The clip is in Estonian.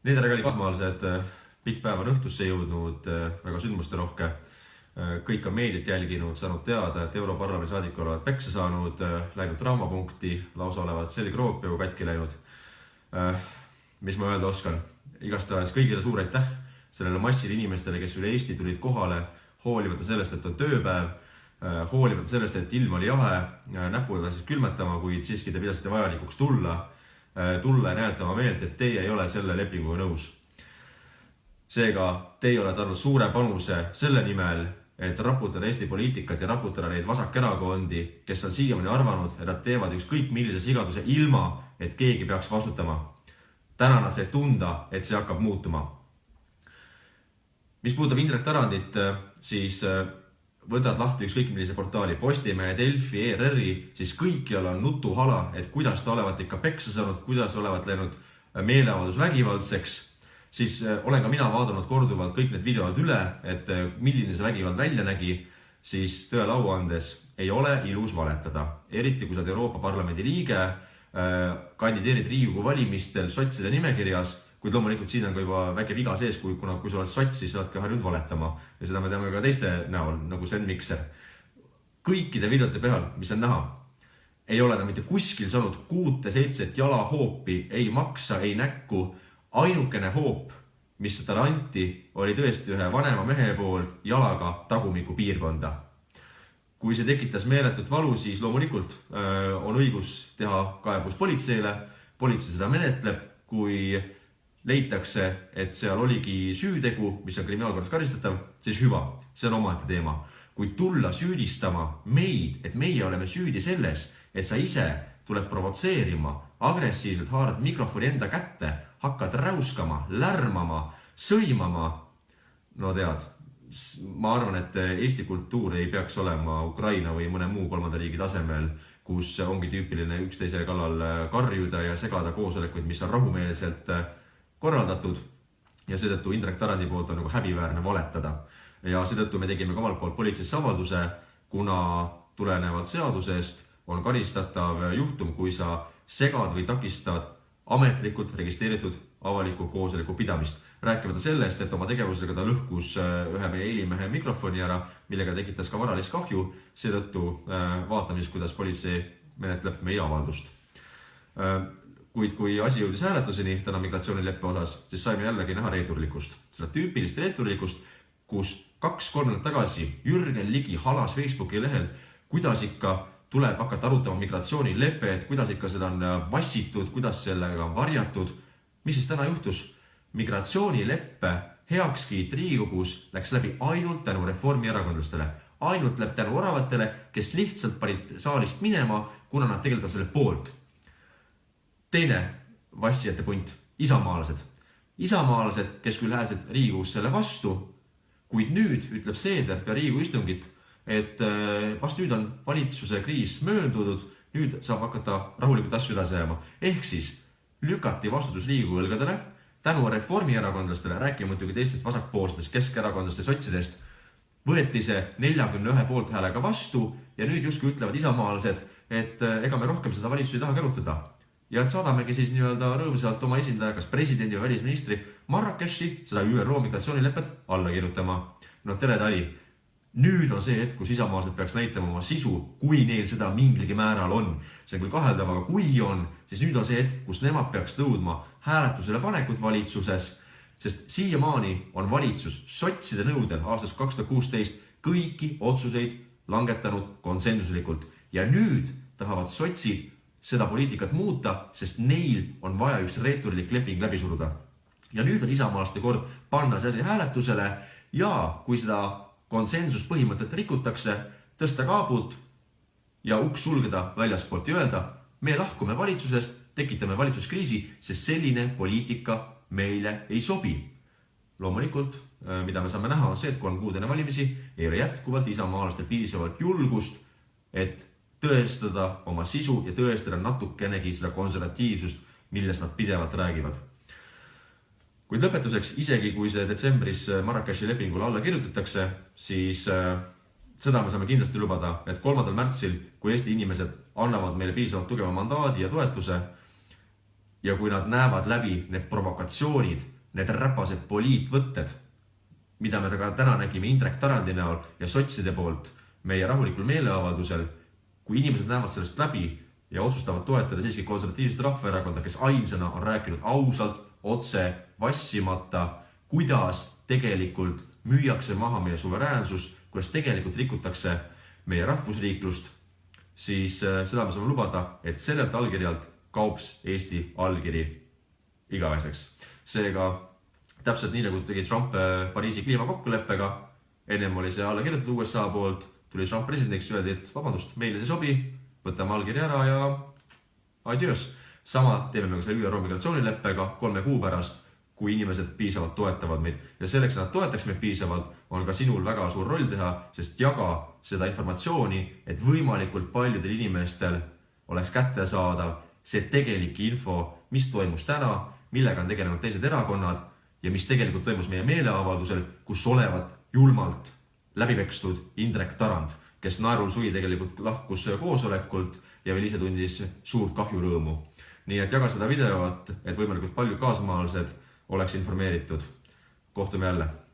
Need regali kaasmaalased, pikk päev on õhtusse jõudnud, väga sündmuste rohke. Kõik on meediat jälginud, saanud teada, et Europarlamendi saadikud olevat peksa saanud, läinud traumapunkti, lausa olevat selgroog peaaegu katki läinud. Mis ma öelda oskan? Igastahes kõigile suur aitäh sellele massile inimestele, kes üle Eesti tulid kohale, hoolimata sellest, et on tööpäev, hoolimata sellest, et ilm oli jahe, näpuga siis külmetama, kuid siiski te pidasite vajalikuks tulla ja näidata oma meelt, et teie ei ole selle lepinguga nõus. Seega, teie olete andnud suure panuse selle nimel, et raputada Eesti poliitikat ja raputada neid vasakerakondi, kes on siiamaani arvanud, et nad teevad ükskõik millise sigaduse ilma, et keegi peaks vastutama. Tänana see tunda, et see hakkab muutuma. Mis puudutab Indrek Tarandit, siis võtad lahti ükskõik millise portaali, Postimehe, Delfi, ERR-i, siis kõikjal on nutuhala, et kuidas ta olevat ikka peksa saanud, kuidas olevat läinud meeleavaldus vägivaldseks. Siis olen ka mina vaadanud korduvalt kõik need videod üle, et milline see vägivald välja nägi, siis tõele au andes ei ole ilus valetada. Eriti kui sa oled Euroopa Parlamendi liige, kandideerid Riigikogu valimistel sotside nimekirjas, kuid loomulikult siin on ka juba väike viga sees, kui sa oled sots, siis oled ka harjunud valetama. Ja seda me teame ka teiste näol, nagu Sven Mikser. Kõikide videote peal, mis on näha, ei ole ta mitte kuskil saanud 6-7 jalahoopi, ei maksa, ei näkku. Ainukene hoop, mis talle anti, oli tõesti ühe vanema mehe poolt jalaga tagumiku piirkonda. Kui see tekitas meeletut valu, siis loomulikult on õigus teha kaebus politseile. Politsei seda menetleb, kui leitakse, et seal oligi süütegu, mis on kriminaalkorras karistatav, siis hüva, see on omaette teema. Kui tulla süüdistama meid, et meie oleme süüdi selles, et sa ise tuleb provotseerima, agressiivselt haarad mikrofoni enda kätte, hakkad räuskama, lärmama, sõimama. No tead, ma arvan, et Eesti kultuur ei peaks olema Ukraina või mõne muu kolmanda riigi tasemel, kus ongi tüüpiline üksteise kallal karjuda ja segada koosolekuid, mis on rahumeelselt korraldatud. Ja seetõttu Indrek Tarandi poolt on nagu häbiväärne valetada. Ja seetõttu me tegime ka omalt poolt politseisse avalduse, kuna tulenevalt seadusest on karistatav juhtum, kui sa segad või takistad ametlikult registreeritud avaliku koosoleku pidamist. Rääkimata sellest, et oma tegevusega ta lõhkus ühe meie eilimehe mikrofoni ära, millega tekitas ka varalist kahju. Seetõttu vaatame siis, kuidas politsei menetleb meie avaldust. Kuid kui asi jõudis hääletuseni täna migratsioonileppe osas, siis saime jällegi näha reeturlikust. Seda tüüpilist reeturlikust, kus 2-3 nädalat tagasi Jürgen Ligi halas Facebooki lehel, kuidas ikka tuleb hakata arutama migratsioonileppe, et kuidas ikka seda on vassitud, kuidas sellega on varjatud. Mis siis täna juhtus? Migratsioonileppe heakskiit Riigikogus läks läbi ainult tänu reformierakondlastele. Ainult läbi tänu oravatele, kes lihtsalt panid saalist minema, kuna nad tegelikult on selle poolt. Teine vassijate punt, isamaalased. Isamaalased, kes küll häälesid Riigikogus selle vastu, kuid nüüd ütleb Seeder ja Riigikogu istungit, et vast nüüd on valitsuse kriis mööndudud, nüüd saab hakata rahulikult asju edasi ajama. Ehk siis lükati vastutus Riigikogu õlgadele, tänu reformierakondlastele, rääkima muidugi teistest vasakpoolsetest, keskerakondlastest ja sotsidest, võeti see 41 poolthäälega vastu ja nüüd justkui ütlevad isamaalased, et ega me rohkem seda valitsust ei taha kerutada. Ja et saadamegi siis nii-öelda rõõmsalt oma esindaja, kas presidendi või välisministri Marrakechi seda ÜRO migratsioonilepet alla kirjutama. No tere tali! Nüüd on see hetk, kus isamaalased peaks näitama oma sisu, kui neil seda mingilgi määral on. See on küll kaheldav, aga kui on, siis nüüd on see hetk, kus nemad peaks tõudma hääletusele panekut valitsuses, sest siiamaani on valitsus sotside nõudel aastast 2016 kõiki otsuseid langetanud konsensuslikult. Ja nüüd tahavad sotsid seda poliitikat muuta, sest neil on vaja üks reeturlik leping läbi suruda. Ja nüüd on isamaalaste kord panna see asi hääletusele ja kui seda konsensuspõhimõtet rikutakse, tõsta kaabut ja uks sulgeda väljaspoolt ja öelda, me lahkume valitsusest, tekitame valitsuskriisi, sest selline poliitika meile ei sobi. Loomulikult, mida me saame näha, on see, et 3 kuud enne valimisi ei ole jätkuvalt isamaalastel piisavalt julgust, et tõestada oma sisu ja tõestada natukenegi seda konservatiivsust, millest nad pidevalt räägivad. Kuid lõpetuseks, isegi kui see detsembris Marrakechi lepingule alla kirjutatakse, siis seda me saame kindlasti lubada, et 3. märtsil, kui Eesti inimesed annavad meile piisavalt tugeva mandaadi ja toetuse ja kui nad näevad läbi need provokatsioonid, need räpased poliitvõtted, mida me ka täna nägime Indrek Tarandi näol ja sotside poolt meie rahulikul meeleavaldusel, kui inimesed näevad sellest läbi ja otsustavad toetada siiski konservatiivset rahvaerakonda, kes ainsana on rääkinud ausalt, otse, vassimata, kuidas tegelikult müüakse maha meie suveräänsus, kuidas tegelikult rikutakse meie rahvusriiklust, siis seda me saame lubada, et sellelt allkirjalt kaups Eesti allkiri igaveseks. Seega täpselt nii, nagu tegi Trump Pariisi kliimakokkuleppega, ennem oli see alla kirjutatud USA poolt, tuli Trump presidendiks, öeldi, et vabandust, meile see sobi, võtame allkiri ära ja adios. Sama teeme me ka selle ÜRO migratsioonileppega 3 kuu pärast, kui inimesed piisavalt toetavad meid. Ja selleks, et nad toetaks meid piisavalt, on ka sinul väga suur roll teha, sest jaga seda informatsiooni, et võimalikult paljudel inimestel oleks kättesaadav see tegelik info, mis toimus täna, millega on tegelenud teised erakonnad ja mis tegelikult toimus meie meeleavaldusel, kus olevat julmalt läbipekstud Indrek Tarand, kes naerul sui tegelikult lahkus koosolekult ja veel ise tundis suurt kahjurõõmu. Nii et jaga seda videot, et võimalikult palju kaasmaalased oleks informeeritud. Kohtume jälle!